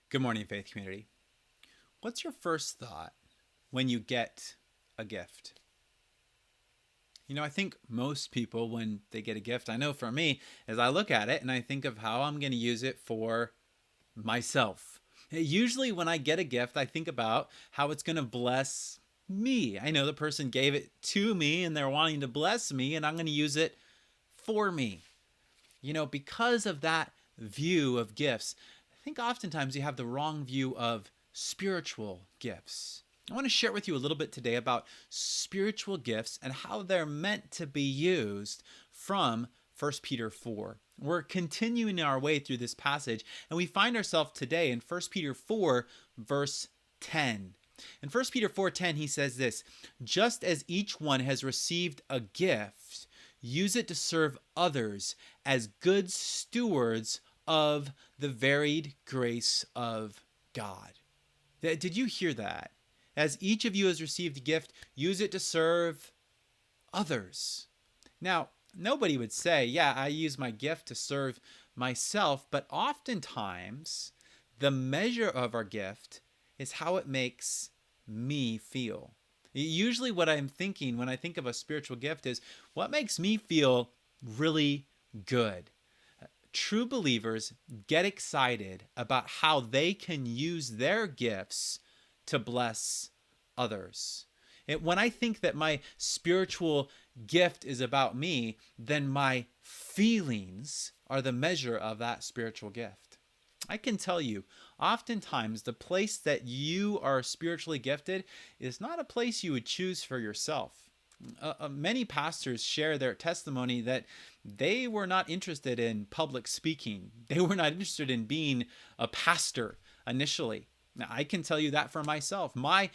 Good morning, Faith Community. What's your first thought when you get a gift? I think most people, when they get a gift, I know for me, as I look at it and I think of how I'm going to use it for myself. Usually, when I get a gift, I think about how it's going to bless me. I know the person gave it to me and they're wanting to bless me, and I'm going to use it for me. Because of that view of gifts, I think oftentimes you have the wrong view of spiritual gifts. I want to share with you a little bit today about spiritual gifts and how they're meant to be used from 1 Peter 4. We're continuing our way through this passage, and we find ourselves today in 1 Peter 4, verse 10. In 1 Peter 4:10, he says this: just as each one has received a gift, use it to serve others as good stewards of the varied grace of God. Did you hear that? As each of you has received a gift, use it to serve others. Now, nobody would say, yeah, I use my gift to serve myself, but oftentimes the measure of our gift is how it makes me feel. Usually, what I'm thinking when I think of a spiritual gift is what makes me feel really good. True believers get excited about how they can use their gifts to bless others. When I think that my spiritual gift is about me, then my feelings are the measure of that spiritual gift. I can tell you, oftentimes the place that you are spiritually gifted is not a place you would choose for yourself. Many pastors share their testimony that they were not interested in public speaking. They were not interested in being a pastor initially. Now, I can tell you that for myself. My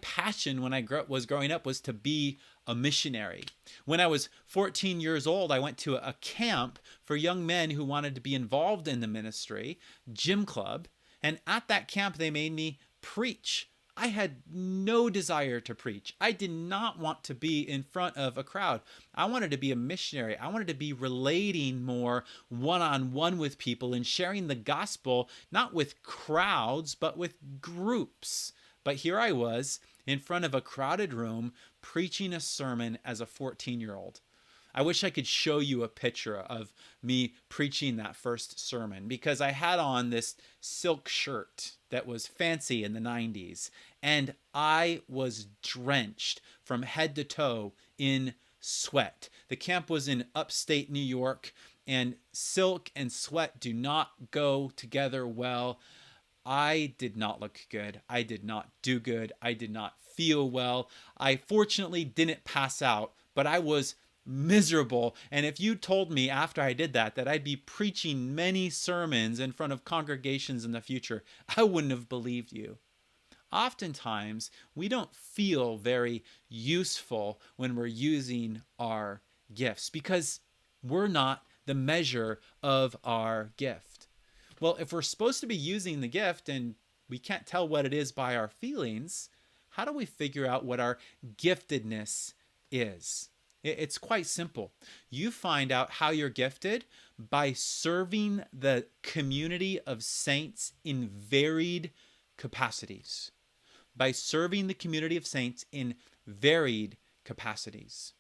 passion when I was growing up was to be a missionary. When I was 14 years old, I went to a camp for young men who wanted to be involved in the ministry, gym club, and at that camp they made me preach. I had no desire to preach. I did not want to be in front of a crowd. I wanted to be a missionary. I wanted to be relating more one-on-one with people and sharing the gospel, not with crowds, but with groups. But here I was in front of a crowded room preaching a sermon as a 14-year-old. I wish I could show you a picture of me preaching that first sermon, because I had on this silk shirt that was fancy in the 90s, and I was drenched from head to toe in sweat. The camp was in upstate New York, and silk and sweat do not go together well. I did not look good. I did not do good. I did not feel well. I fortunately didn't pass out, but I was miserable. And if you told me after I did that I'd be preaching many sermons in front of congregations in the future, I wouldn't have believed you. Oftentimes, we don't feel very useful when we're using our gifts because we're not the measure of our gift. Well, if we're supposed to be using the gift and we can't tell what it is by our feelings, how do we figure out what our giftedness is? It's quite simple. You find out how you're gifted by serving the community of saints in varied capacities. By serving the community of saints in varied capacities.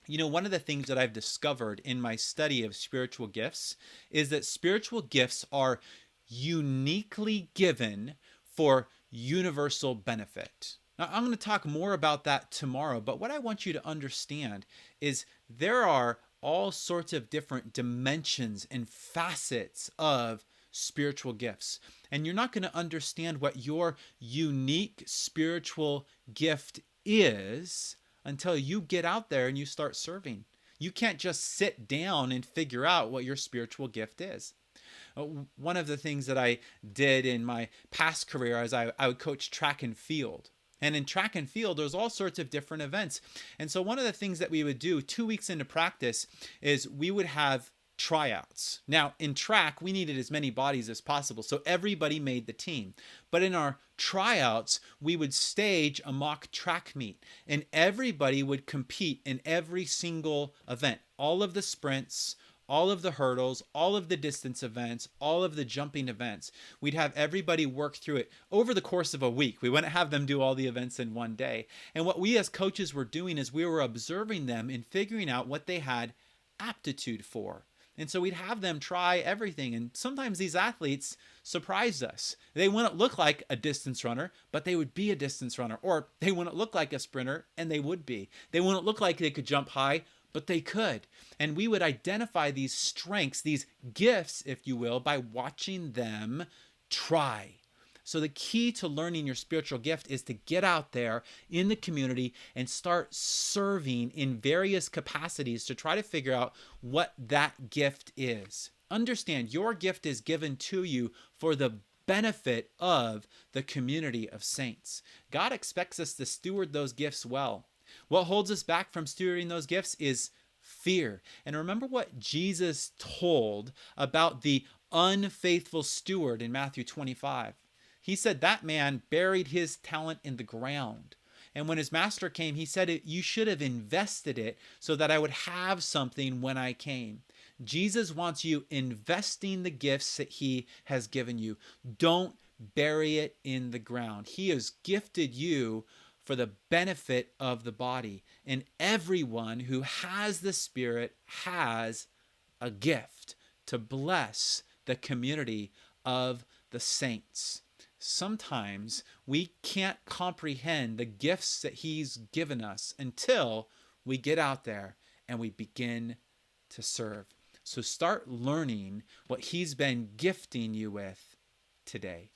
One of the things that I've discovered in my study of spiritual gifts is that spiritual gifts are uniquely given for universal benefit. Now, I'm going to talk more about that tomorrow, but what I want you to understand is there are all sorts of different dimensions and facets of spiritual gifts. And you're not going to understand what your unique spiritual gift is until you get out there and you start serving. You can't just sit down and figure out what your spiritual gift is. One of the things that I did in my past career is I would coach track and field. And in track and field, there's all sorts of different events. And so one of the things that we would do 2 weeks into practice is we would have tryouts. Now, in track, we needed as many bodies as possible, so everybody made the team. But in our tryouts, we would stage a mock track meet, and everybody would compete in every single event. All of the sprints, all of the hurdles, all of the distance events, all of the jumping events. We'd have everybody work through it over the course of a week. We wouldn't have them do all the events in one day. And what we as coaches were doing is we were observing them and figuring out what they had aptitude for. And so we'd have them try everything. And sometimes these athletes surprised us. They wouldn't look like a distance runner, but they would be a distance runner. Or they wouldn't look like a sprinter, and they would be. They wouldn't look like they could jump high, but they could. And we would identify these strengths, these gifts, if you will, by watching them try. So the key to learning your spiritual gift is to get out there in the community and start serving in various capacities to try to figure out what that gift is. Understand, your gift is given to you for the benefit of the community of saints. God expects us to steward those gifts well. What holds us back from stewarding those gifts is fear. And remember what Jesus told about the unfaithful steward in Matthew 25. He said that man buried his talent in the ground. And when his master came, he said, you should have invested it so that I would have something when I came. Jesus wants you investing the gifts that he has given you. Don't bury it in the ground. He has gifted you for the benefit of the body. And everyone who has the Spirit has a gift to bless the community of the saints. Sometimes we can't comprehend the gifts that he's given us until we get out there and we begin to serve. So start learning what he's been gifting you with today.